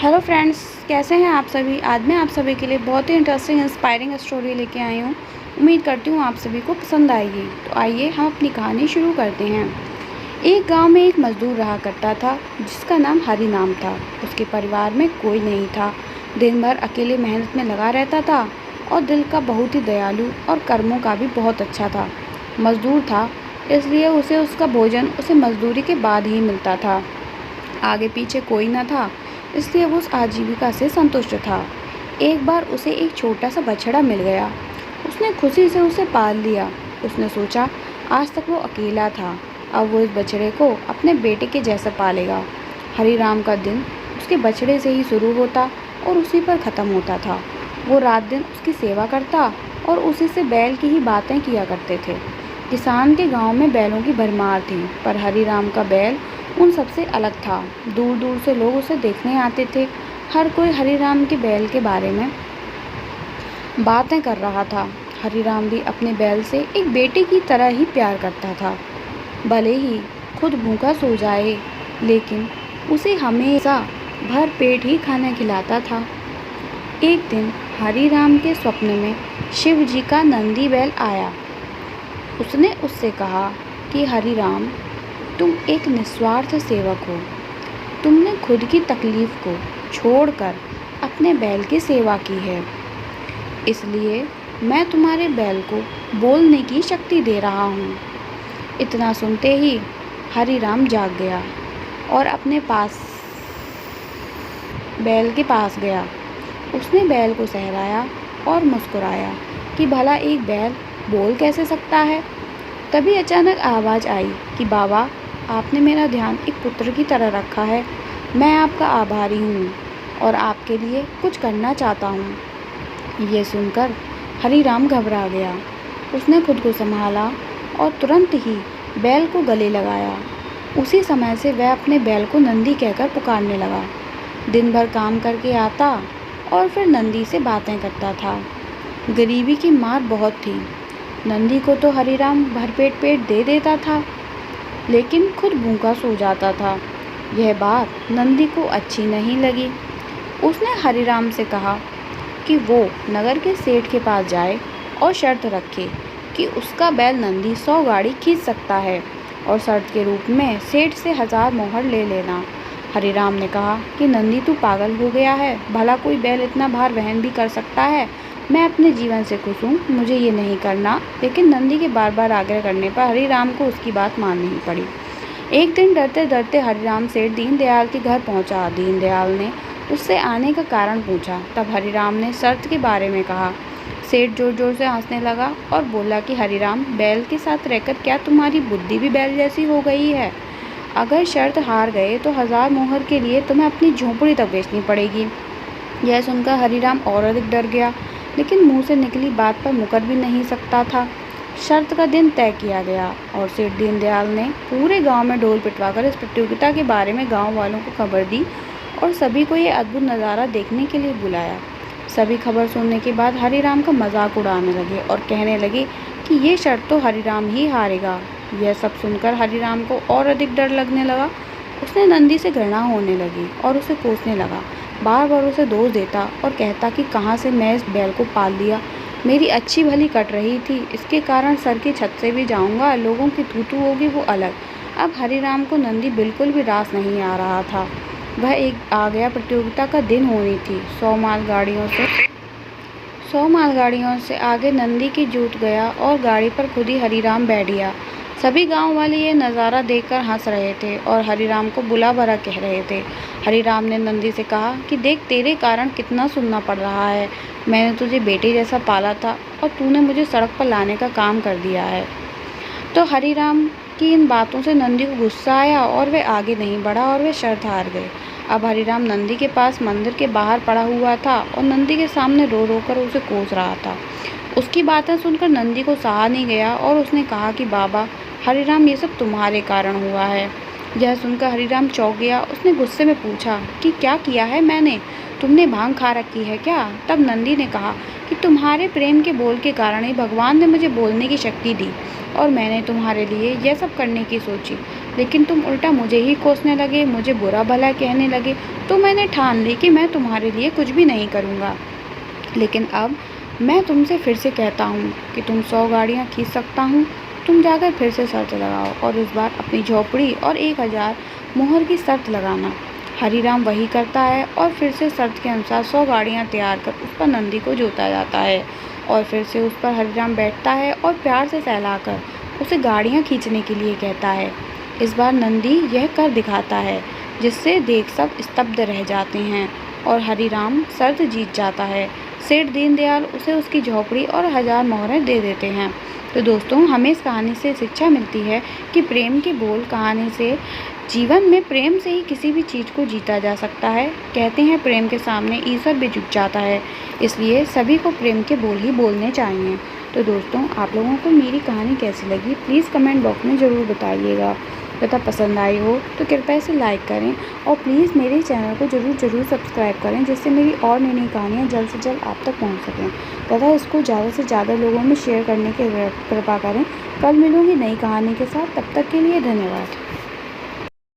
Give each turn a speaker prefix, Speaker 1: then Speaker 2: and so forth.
Speaker 1: Hello friends, कैसे हैं आप सभी। आज मैं आप सभी के लिए बहुत ही इंटरेस्टिंग इंस्पायरिंग स्टोरी लेके आई हूँ। उम्मीद करती हूँ आप सभी को पसंद आएगी। तो आइए हम अपनी कहानी शुरू करते हैं। एक गांव में एक मजदूर रहा करता था जिसका नाम हरि नाम था। उसके परिवार में कोई नहीं था। दिन भर अकेले मेहनत में लगा रहता था और दिल का बहुत ही दयालु और कर्मों का भी बहुत अच्छा था। मजदूर था, इसलिए उसे उसका भोजन उसे मजदूरी के बाद ही मिलता था। आगे पीछे कोई न था, इसलिए वो उस आजीविका से संतुष्ट था। एक बार उसे एक छोटा सा बछड़ा मिल गया। उसने खुशी से उसे पाल लिया। उसने सोचा, आज तक वो अकेला था, अब वो इस बछड़े को अपने बेटे के जैसा पालेगा। हरी राम का दिन उसके बछड़े से ही शुरू होता और उसी पर ख़त्म होता था। वो रात दिन उसकी सेवा करता और उसी से बैल की ही बातें किया करते थे। किसान के गांव में बैलों की भरमार थी, पर हरी राम का बैल उन सबसे अलग था। दूर दूर से लोग उसे देखने आते थे। हर कोई हरिराम के बैल के बारे में बातें कर रहा था। हरिराम भी अपने बैल से एक बेटे की तरह ही प्यार करता था। भले ही खुद भूखा सो जाए, लेकिन उसे हमेशा भर पेट ही खाना खिलाता था। एक दिन हरिराम के स्वप्न में शिव जी का नंदी बैल आया। उसने उससे कहा कि हरिराम, तुम एक निस्वार्थ सेवक हो। तुमने खुद की तकलीफ को छोड़कर अपने बैल की सेवा की है, इसलिए मैं तुम्हारे बैल को बोलने की शक्ति दे रहा हूँ। इतना सुनते ही हरिराम जाग गया और अपने पास बैल के पास गया। उसने बैल को सहलाया और मुस्कुराया कि भला एक बैल बोल कैसे सकता है। तभी अचानक आवाज़ आई कि बाबा, आपने मेरा ध्यान एक पुत्र की तरह रखा है। मैं आपका आभारी हूँ और आपके लिए कुछ करना चाहता हूँ। ये सुनकर हरिराम घबरा गया। उसने खुद को संभाला और तुरंत ही बैल को गले लगाया। उसी समय से वह अपने बैल को नंदी कहकर पुकारने लगा। दिन भर काम करके आता और फिर नंदी से बातें करता था। गरीबी की मार बहुत थी। नंदी को तो हरिराम भरपेट पेट दे देता था, लेकिन खुद भूखा सो जाता था। यह बात नंदी को अच्छी नहीं लगी। उसने हरिराम से कहा कि वो नगर के सेठ के पास जाए और शर्त रखे कि उसका बैल नंदी 100 गाड़ी खींच सकता है और शर्त के रूप में सेठ से 1000 मोहर ले लेना। हरिराम ने कहा कि नंदी, तू पागल हो गया है। भला कोई बैल इतना भार वहन भी कर सकता है। मैं अपने जीवन से खुश हूँ, मुझे ये नहीं करना। लेकिन नंदी के बार बार आग्रह करने पर हरिराम को उसकी बात माननी ही पड़ी। एक दिन डरते डरते हरिराम सेठ दीनदयाल के घर पहुंचा। दीनदयाल ने उससे आने का कारण पूछा। तब हरिराम ने शर्त के बारे में कहा। सेठ जोर जोर से हंसने लगा और बोला कि हरिराम, बैल के साथ रहकर क्या तुम्हारी बुद्धि भी बैल जैसी हो गई है। अगर शर्त हार गए तो 1000 मोहर के लिए तुम्हें अपनी झोंपड़ी तक बेचनी पड़ेगी। यह सुनकर हरिराम और अधिक डर गया, लेकिन मुंह से निकली बात पर मुकर भी नहीं सकता था। शर्त का दिन तय किया गया और सेठ दीनदयाल ने पूरे गांव में ढोल पिटवाकर इस प्रतियोगिता के बारे में गांव वालों को खबर दी और सभी को ये अद्भुत नज़ारा देखने के लिए बुलाया। सभी खबर सुनने के बाद हरिराम का मजाक उड़ाने लगे और कहने लगे कि ये शर्त तो हरिराम ही हारेगा। यह सब सुनकर हरिराम को और अधिक डर लगने लगा। उसने नंदी से घृणा होने लगी और उसे कोसने लगा। बार बार उसे दोष देता और कहता कि कहाँ से मैं इस बैल को पाल लिया। मेरी अच्छी भली कट रही थी, इसके कारण सर की छत से भी जाऊंगा, लोगों की तू होगी वो अलग। अब हरिराम को नंदी बिल्कुल भी रास नहीं आ रहा था। वह एक आ गया, प्रतियोगिता का दिन होनी थी। 100 मालगाड़ियों से आगे नंदी की जूट गया और गाड़ी पर खुद ही हरिराम बैठ गया। सभी गांव वाले ये नज़ारा देखकर हंस रहे थे और हरिराम को बुला भला कह रहे थे। हरिराम ने नंदी से कहा कि देख, तेरे कारण कितना सुनना पड़ रहा है। मैंने तुझे बेटे जैसा पाला था और तूने मुझे सड़क पर लाने का काम कर दिया है। तो हरिराम की इन बातों से नंदी को गुस्सा आया और वह आगे नहीं बढ़ा और वे शर्त हार गए। अब हरिराम नंदी के पास मंदिर के बाहर पड़ा हुआ था और नंदी के सामने रो रो कर उसे कोस रहा था। उसकी बातें सुनकर नंदी को सहा नहीं गया और उसने कहा कि बाबा हरिराम, ये सब तुम्हारे कारण हुआ है। यह सुनकर हरिराम चौंक गया। उसने गुस्से में पूछा कि क्या किया है मैंने? तुमने भांग खा रखी है क्या? तब नंदी ने कहा कि तुम्हारे प्रेम के बोल के कारण ही भगवान ने मुझे बोलने की शक्ति दी और मैंने तुम्हारे लिए यह सब करने की सोची। लेकिन तुम उल्टा मुझे ही कोसने लगे, मुझे बुरा भला कहने लगे। तो मैंने ठान ली कि मैं तुम्हारे लिए कुछ भी नहीं करूँगा। लेकिन अब मैं तुमसे फिर से कहता हूँ कि तुम 100 गाड़ियाँ खींच सकता हूँ। तुम जाकर फिर से शर्त लगाओ और इस बार अपनी झोपड़ी और 1000 मोहर की शर्त लगाना। हरीराम वही करता है और फिर से शर्त के अनुसार 100 गाड़ियाँ तैयार कर उस पर नंदी को जोता जाता है और फिर से उस पर हरीराम बैठता है और प्यार से सहलाकर उसे गाड़ियाँ खींचने के लिए कहता है। इस बार नंदी यह कर दिखाता है, जिससे देख सब स्तब्ध रह जाते हैं और हरीराम शर्त जीत जाता है। सेठ दीनदयाल उसे उसकी झोपड़ी और 1000 मोहरें दे देते हैं। तो दोस्तों, हमें इस कहानी से शिक्षा मिलती है कि प्रेम की बोल कहानी से जीवन में प्रेम से ही किसी भी चीज़ को जीता जा सकता है। कहते हैं प्रेम के सामने ईश्वर भी झुक जाता है, इसलिए सभी को प्रेम के बोल ही बोलने चाहिए। तो दोस्तों, आप लोगों को मेरी कहानी कैसी लगी प्लीज़ कमेंट बॉक्स में ज़रूर बताइएगा। तथा पसंद आई हो तो कृपया इसे लाइक करें और प्लीज़ मेरे चैनल को ज़रूर सब्सक्राइब करें, जिससे मेरी और नई कहानियाँ जल्द से जल्द आप तक पहुँच सकें। तथा इसको ज़्यादा से ज़्यादा लोगों में शेयर करने की कृपा करें। कल मिलूँगी नई कहानी के साथ, तब तक के लिए धन्यवाद।